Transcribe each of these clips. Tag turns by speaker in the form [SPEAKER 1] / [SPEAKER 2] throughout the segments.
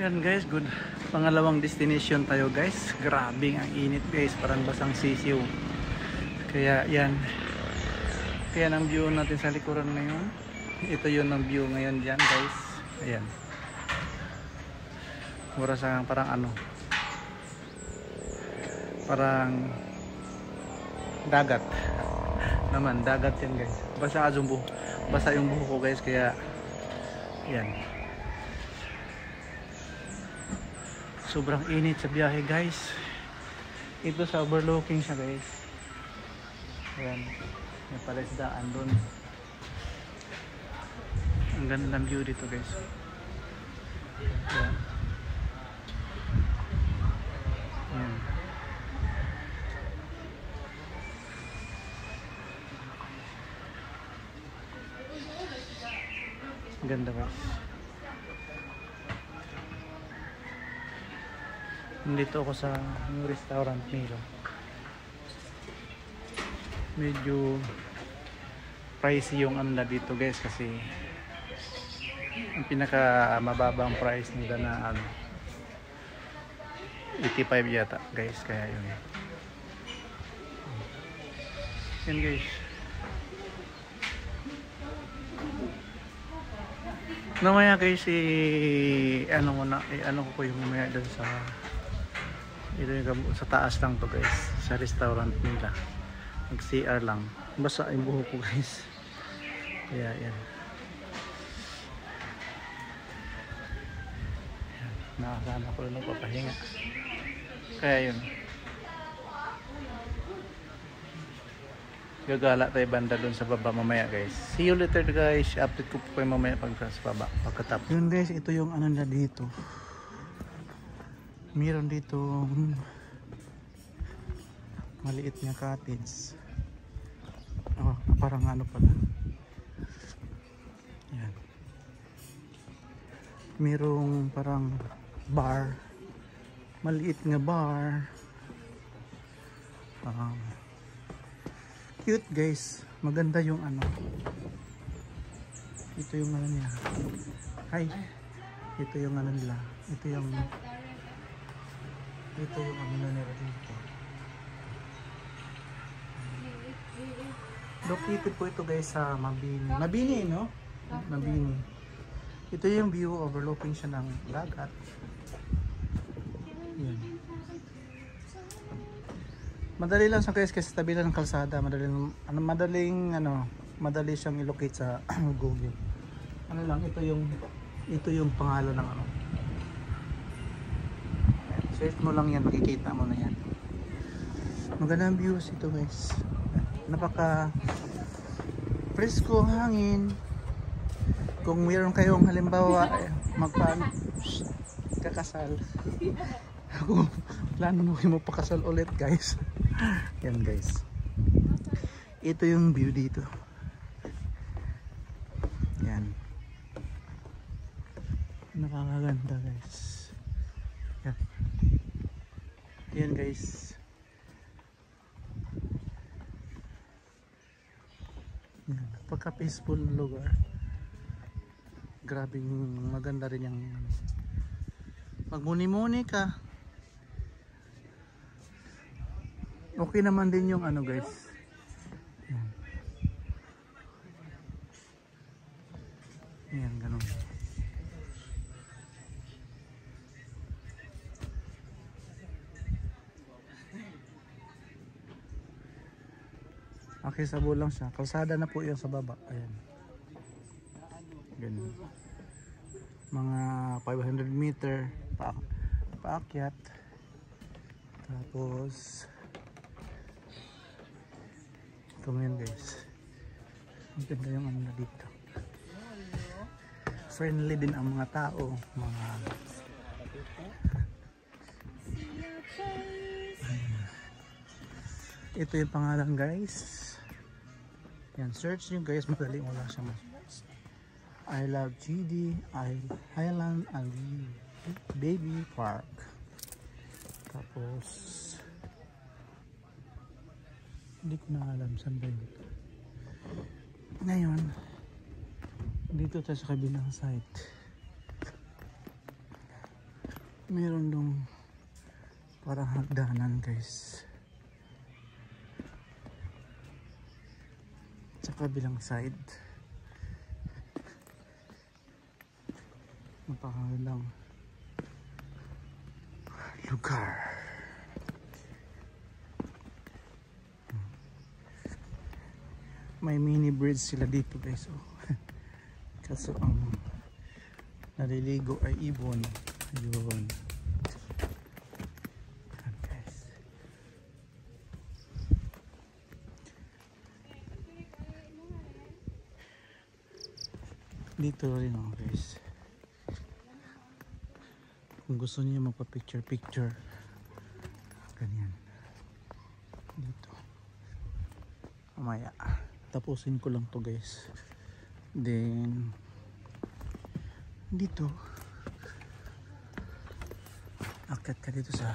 [SPEAKER 1] Yan guys, good. Pangalawang destination tayo guys. Grabe ang init guys, parang basang sisiw. Kaya yan. Kaya ang view natin sa likuran ngayon. Ito yun ang view ngayon dyan guys. Ayan. Mura sa parang ano. Parang dagat. Naman, dagat yan guys. Basa yung buhok ko guys, kaya yan. Sobrang init sa biyahe guys. Ito sa overlooking siya guys. Ayan. May palisdaan doon. Ang ganda ng view dito guys. Ayan. Ayan. Ang ganda guys. Nandito ako sa new restaurant Milo. Medyo pricey yung ano na dito guys, kasi ang pinaka mababang price nila na ano 85 yata guys, kaya yun. Yan guys. Namaya guys, ano muna, ano ko yung mamaya doon sa ito yung sa taas lang to guys, sa restaurant nila. Mag CR lang, basa yung buhok ko guys. Kaya yan, nakakana ko lang papahinga. Kaya yun, gagala tayo banda dun sa baba mamaya guys. See you later guys, update ko po kayo mamaya pag sa baba, pagkatapos. Yun guys, ito yung ano na dito. Meron dito maliit na cottage. Oh, parang ano pala. Yan. Merong parang bar. Maliit nga bar. Cute guys. Maganda yung ano. Ito yung ano niya. Hi. Ito yung ano nila. Ito yung ano nila dito. Located po ito guys sa Mabini. Mabini, no? Mabini. Ito yung view, overlooking siya ng dagat. Yan. Madali lang sa guys kasi tabi lang ng kalsada. Madali siyang i-locate sa Google. Ano lang, ito yung pangalan ng ano. Search mo lang yan, makikita mo na yan. Magandang views ito guys. Napaka presko ang hangin. Kung mayroon kayong halimbawa kakasal, ako plano mo kayo magpakasal ulit guys. Yan guys, ito yung view dito. Yan, nakakaganda guys. Yan. Yan guys. Pagka peaceful lugar. Grabing maganda rin yung magmuni-muni ka. Okay naman din yung ano guys. Yan. Yan, ganun. Okay, sabo lang siya. Kalsada na po yan sa baba. Ayan. Ganun. Mga 500 meter paakyat. Tapos ito ngayon guys. Ang ganda yung ano na dito. Friendly din ang mga tao. Ito yung pangalan guys. Yan, search nyo guys, madali mo lang siya. I love GD Highland and Baby Park. Tapos hindi ko na alam saan ba yun. Ngayon dito tayo sa kabilang site. Meron dong parang hagdanan guys sa kabilang side. Napakagandang lugar. May mini bridge sila dito guys. Oh. Kaso ang naliligo ay ibon. Ayun. Ayan guys. Dito rin oh guys. Kung gusto niyo magpa-picture ganyan. Dito. Mamaya. Tapusin ko lang to guys. Then dito akyat ka dito sa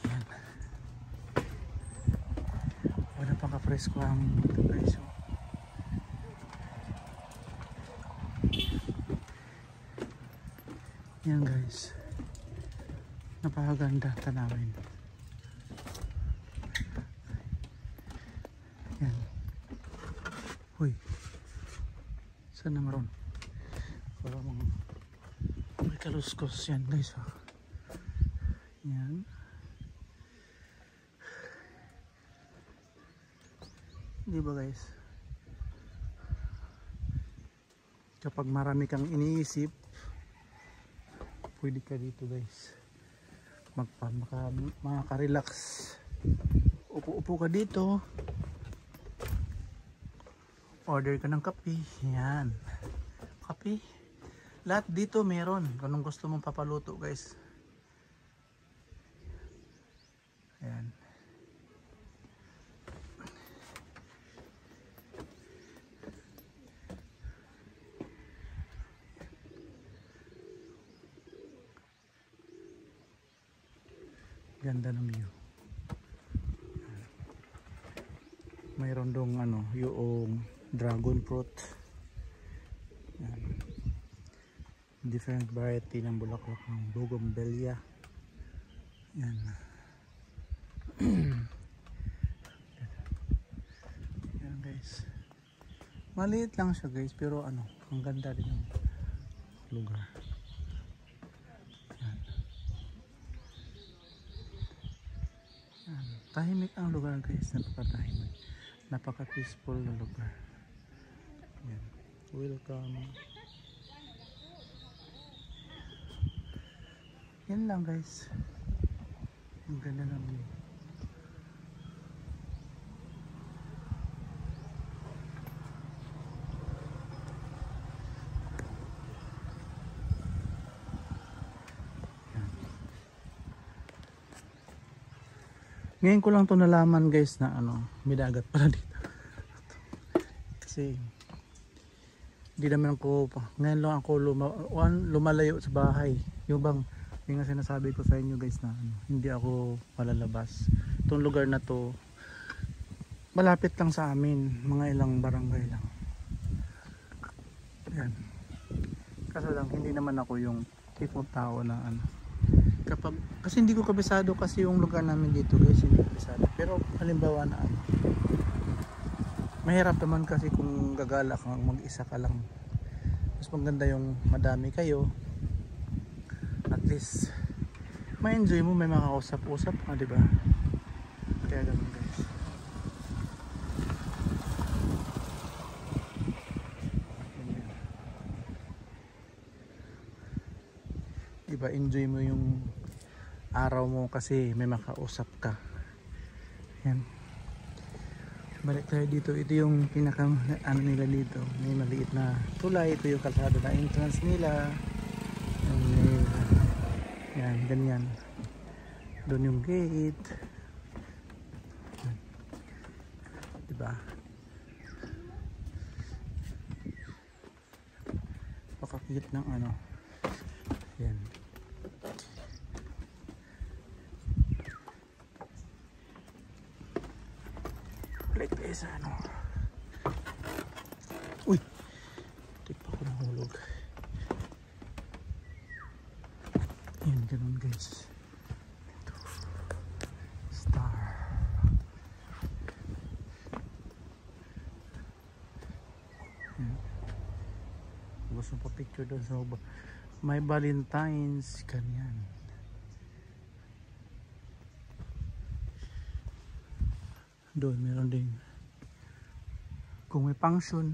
[SPEAKER 1] yan. Wala pa ka-presko ang dito guys. So, yan guys. Napakaganda tanawin. Yan. Huy. Saan na maroon? Para mga may kaluskos yan guys. Oh. Yan. Diba guys? Kapag marami kang iniisip, pwede ka dito guys. Maka-relax. Upo-upo ka dito. Order ka ng kape. Yan. Kape. Lahat dito meron. Kung anong gusto mong papaluto guys. Ayan. Ganda ng view. Mayroon dong ano, yung dragon fruit. Yan. Different variety ng bulaklak ng bougainvillea. Yan. Yan guys. Maliit lang siya guys, pero ano, ang ganda din ng lugar. Yan. Yan. Tahimik ang lugar guys, napakatahimik. Napaka-peaceful na lugar. Yan. Welcome. Yan lang guys. Ang ganda ng view. Ngayon ko lang to nalaman guys na ano, may dagat pala dito. Kasi hindi naman ako, ngayon lang ako lumalayo sa bahay. Yung bang, yung nga sinasabi ko sa inyo guys na ano, hindi ako malalabas. Itong lugar na to, malapit lang sa amin, mga ilang barangay lang. Yan. Kaso lang, hindi naman ako yung tipong tao na ano. Kasi hindi ko kabisado kasi yung lugar namin dito guys, hindi ko kabisado. Pero halimbawa na ano, mahirap naman kasi kung gagala kang mag-isa ka lang. Mas maganda yung madami kayo. At least ma-enjoy mo, may makakausap-usap ka, di ba? Kaya ganun guys. Diba, enjoy mo yung araw mo kasi may makausap ka. Yan. Balik tayo dito. Ito yung pinaka ano nila dito. May maliit na tulay. Ito yung kalsada na entrance nila. Yan, ganyan. Doon yung gate. Yan. Diba? Pakakit ng ano. Yan. Balik tayo sa ano. Uy! Di pa ako nahulog. picture doon sa baba. May Valentine's kanyan. Doon meron din kung may function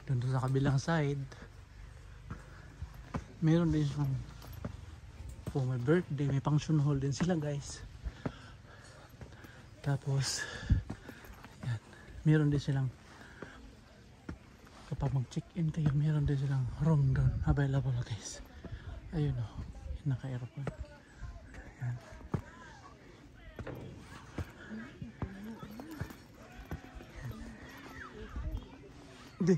[SPEAKER 1] doon sa kabilang side meron din siyang kung may birthday, may function hall din sila guys. Tapos yan, meron din silang kapag mag check in kayo meron din silang room doon available guys. Ayun o, naka-aircon. Yan. Hindi.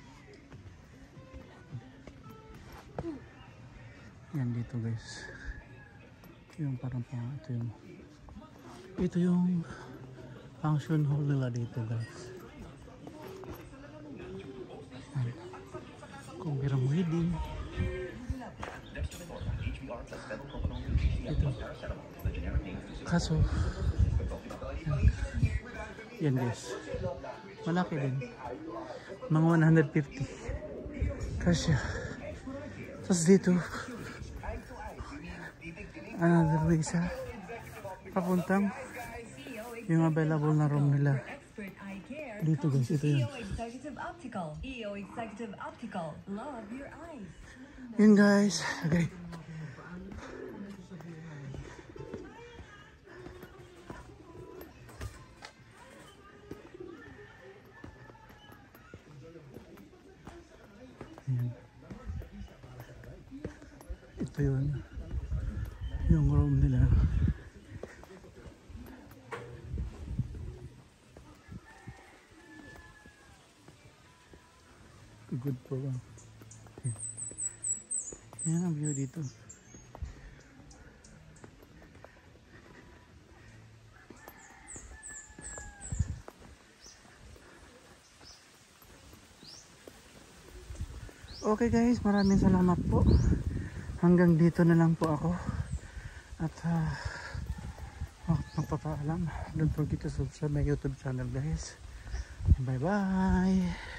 [SPEAKER 1] Yan dito guys. Yung parang ito yung function hall nila dito guys. Yan. Kung merong wedding. Ito. Kaso yan guys. Malaki din. Mga 150 kasya. Tapos dito another way sa papuntang yung available na room nila dito guys. Ito yun. Yun guys. Okay. Ayan. Ito yun yung room nila. Good for one. Ayan ang view dito. Okay guys, maraming salamat po. Hanggang dito na lang po ako. At magpapaalam. Don't forget to subscribe my YouTube channel guys. Bye bye.